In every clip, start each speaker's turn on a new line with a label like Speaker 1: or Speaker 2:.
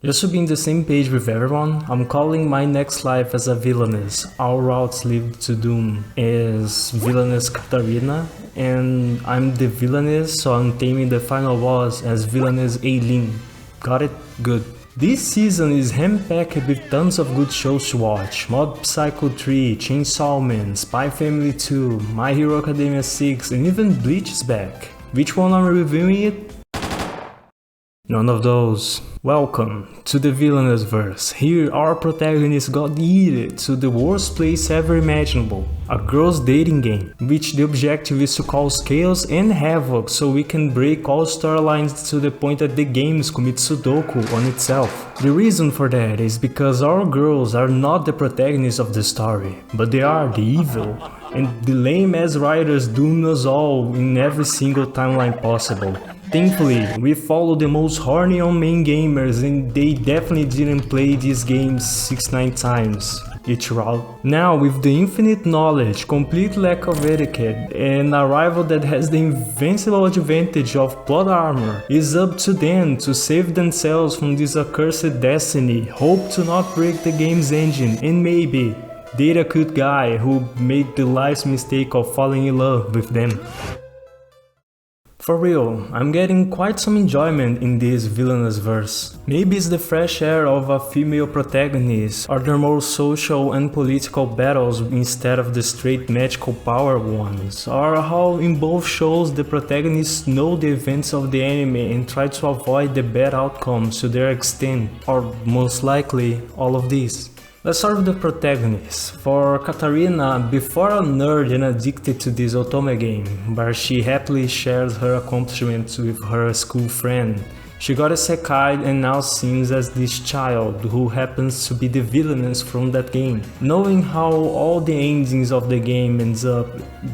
Speaker 1: Just to be in the same page with everyone, I'm calling my next life as a Villainess. All routes lead to doom is Villainess Katana, and I'm the Villainess, so I'm taming the final boss as Villainess Elden. Got it? Good. This season is hand-packed with tons of good shows to watch. Mob Psycho 3, Chainsaw Man, Spy Family 2, My Hero Academia 6, and even Bleach is back. Which one am I reviewing it? None of those. Welcome to the Villainous verse. Here our protagonist got yeeted to the worst place ever imaginable. A girls dating game, which the objective is to cause chaos and havoc so we can break all storylines to the point that the games commit Sudoku on itself. The reason for that is because our girls are not the protagonists of the story, but they are the evil. And the lame ass writers doom us all in every single timeline possible. Thankfully, we follow the most horny on main gamers and they definitely didn't play these games 6-9 times each route. Now, with the infinite knowledge, complete lack of etiquette, and a rival that has the invincible advantage of plot armor, it's up to them to save themselves from this accursed destiny, hope to not break the game's engine, and maybe date a cute guy who made the life's mistake of falling in love with them. For real, I'm getting quite some enjoyment in this Villainous verse. Maybe it's the fresh air of a female protagonist, or the more social and political battles instead of the straight magical power ones, or how in both shows the protagonists know the events of the anime and try to avoid the bad outcomes to their extent, or most likely all of these. Let's start with the protagonist. For Katana, before a nerd and addicted to this otome game, where she happily shares her accomplishments with her school friend, she got isekai and now seems as this child who happens to be the villainess from that game. Knowing how all the endings of the game ends up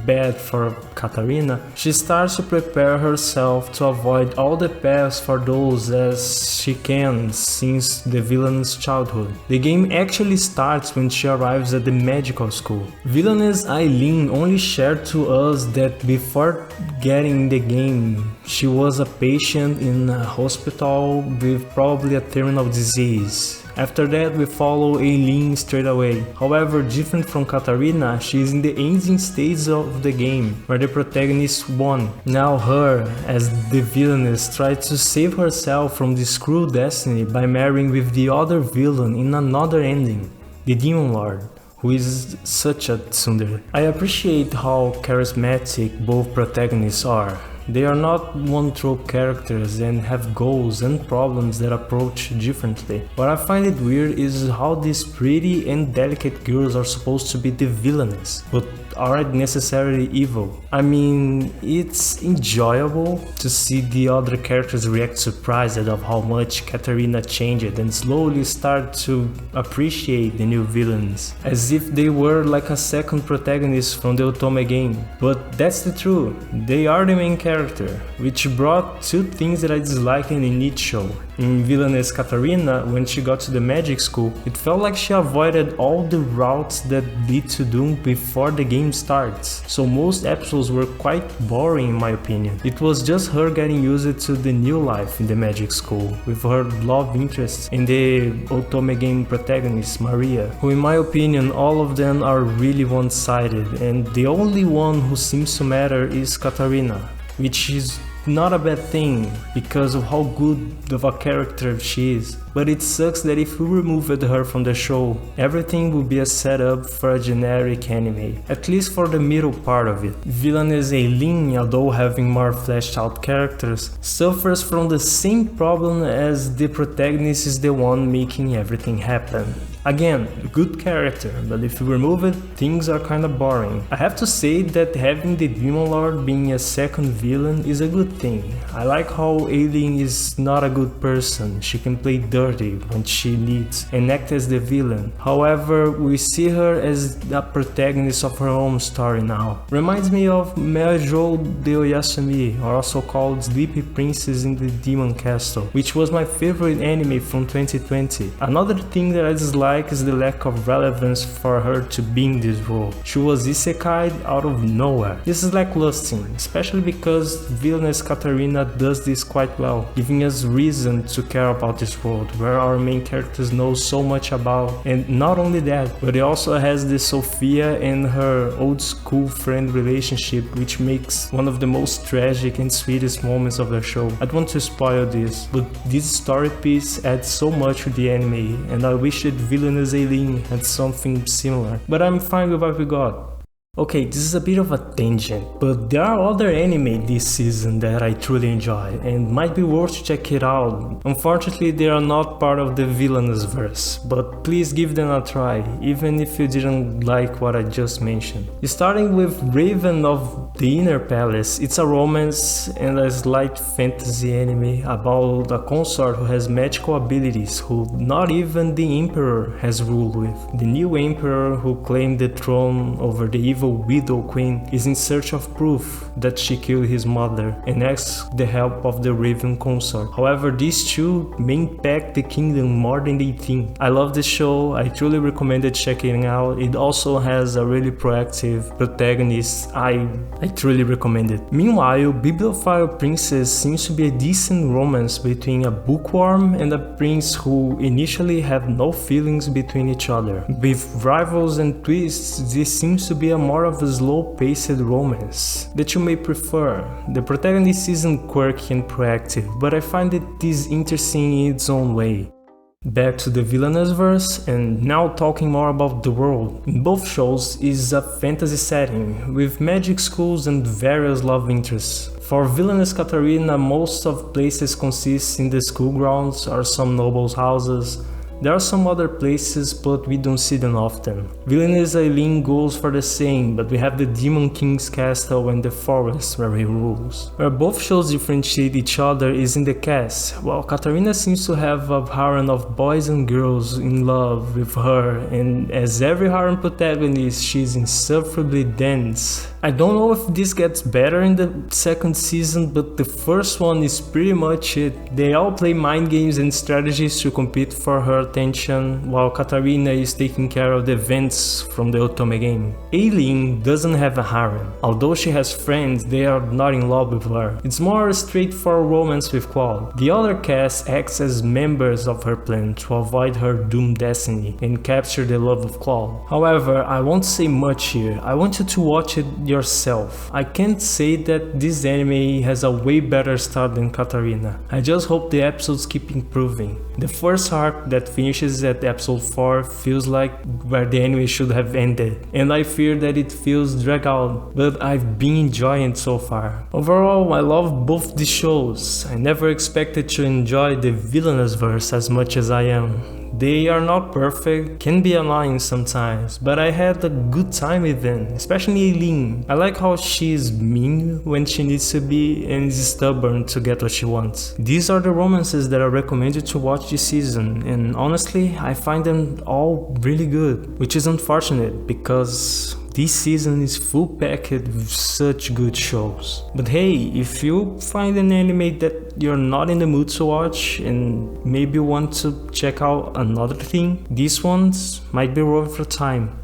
Speaker 1: bad for Katana, she starts to prepare herself to avoid all the paths for those as she can since the villainous childhood. The game actually starts when she arrives at the magical school. Villainess Eileen only shared to us that before getting in the game, she was a patient in a hospital with probably a terminal disease. After that, we follow Eileen straight away. However, different from Katana, she is in the ending stage of the game, where the protagonist won. Now her, as the villainess, tries to save herself from this cruel destiny by marrying with the other villain in another ending, the Demon Lord, who is such a tsundere. I appreciate how charismatic both protagonists are. They are not one-trope characters and have goals and problems that approach differently. What I find it weird is how these pretty and delicate girls are supposed to be the villains, but aren't necessarily evil. I mean, it's enjoyable to see the other characters react surprised of how much Katarina changed and slowly start to appreciate the new villains, as if they were like a second protagonist from the otome game. But that's the truth, they are the main character, which brought two things that I dislike in each show. In Villainess Katarina, when she got to the magic school, it felt like she avoided all the routes that lead to doom before the game starts, so most episodes were quite boring in my opinion. It was just her getting used to the new life in the magic school, with her love interests and the otome game protagonist Maria, who in my opinion all of them are really one-sided, and the only one who seems to matter is Katarina, which is not a bad thing because of how good of a character she is. But it sucks that if we removed her from the show, everything would be a setup for a generic anime, at least for the middle part of it. Villainess Eileen, although having more fleshed out characters, suffers from the same problem as the protagonist is the one making everything happen. Again, good character, but if you remove it, things are kinda boring. I have to say that having the Demon Lord being a second villain is a good thing. I like how Eileen is not a good person, she can play dirty when she needs and act as the villain. However, we see her as a protagonist of her own story now. Reminds me of Meijou de Oyasumi, or also called Sleepy Princess in the Demon Castle, which was my favorite anime from 2020. Another thing that I dislike dislike is the lack of relevance for her to be in this role. She was isekai'd out of nowhere. This is lacklustre, especially because Villainess Katarina does this quite well, giving us reason to care about this world where our main characters know so much about. And not only that, but it also has the Sophia and her old school friend relationship, which makes one of the most tragic and sweetest moments of the show. I don't want to spoil this, but this story piece adds so much to the anime, and I wish that Villainous Aileen had something similar, but I'm fine with what we got. Okay, this is a bit of a tangent, but there are other anime this season that I truly enjoy and might be worth to check it out. Unfortunately, they are not part of the Villainous verse, but please give them a try, even if you didn't like what I just mentioned. Starting with Raven of the Inner Palace, it's a romance and a slight fantasy anime about a consort who has magical abilities who not even the Emperor has ruled with. The new Emperor who claimed the throne over the evil Widow Queen is in search of proof that she killed his mother and asks the help of the Raven consort. However, these two may impact the kingdom more than they think. I love this show, I truly recommend it checking out. It also has a really proactive protagonist. I truly recommend it. Meanwhile, Bibliophile Princess seems to be a decent romance between a bookworm and a prince who initially have no feelings between each other. With rivals and twists, this seems to be a more of a slow-paced romance that you may prefer. The protagonist isn't quirky and proactive, but I find it is interesting in its own way. Back to the Villainous verse, and now talking more about the world. In both shows is a fantasy setting, with magic schools and various love interests. For Villainess Katarina, most of places consist in the school grounds or some nobles' houses. There are some other places, but we don't see them often. Villainess Aileen goes for the same, but we have the Demon King's castle and the forest where he rules. Where both shows differentiate each other is in the cast. While Katarina seems to have a harem of boys and girls in love with her, and as every harem protagonist, she's insufferably dense. I don't know if this gets better in the second season, but the first one is pretty much it. They all play mind games and strategies to compete for her attention, while Katarina is taking care of the events from the Otome game. Aileen doesn't have a harem. Although she has friends, they are not in love with her. It's more a straightforward romance with Claude. The other cast acts as members of her plan to avoid her doomed destiny and capture the love of Claude. However, I won't say much here. I want you to watch it yourself. I can't say that this anime has a way better start than Katarina. I just hope the episodes keep improving. The first arc that finishes at episode 4 feels like where the anime should have ended, and I fear that it feels dragged out, but I've been enjoying it so far. Overall, I love both the shows. I never expected to enjoy the Villainous verse as much as I am. They are not perfect, can be annoying sometimes, but I had a good time with them, especially Aileen. I like how she is mean when she needs to be and is stubborn to get what she wants. These are the romances that I recommend you to watch this season, and honestly, I find them all really good, which is unfortunate because this season is full packed with such good shows. But hey, if you find an anime that you're not in the mood to watch and maybe want to check out another thing, these ones might be worth your time.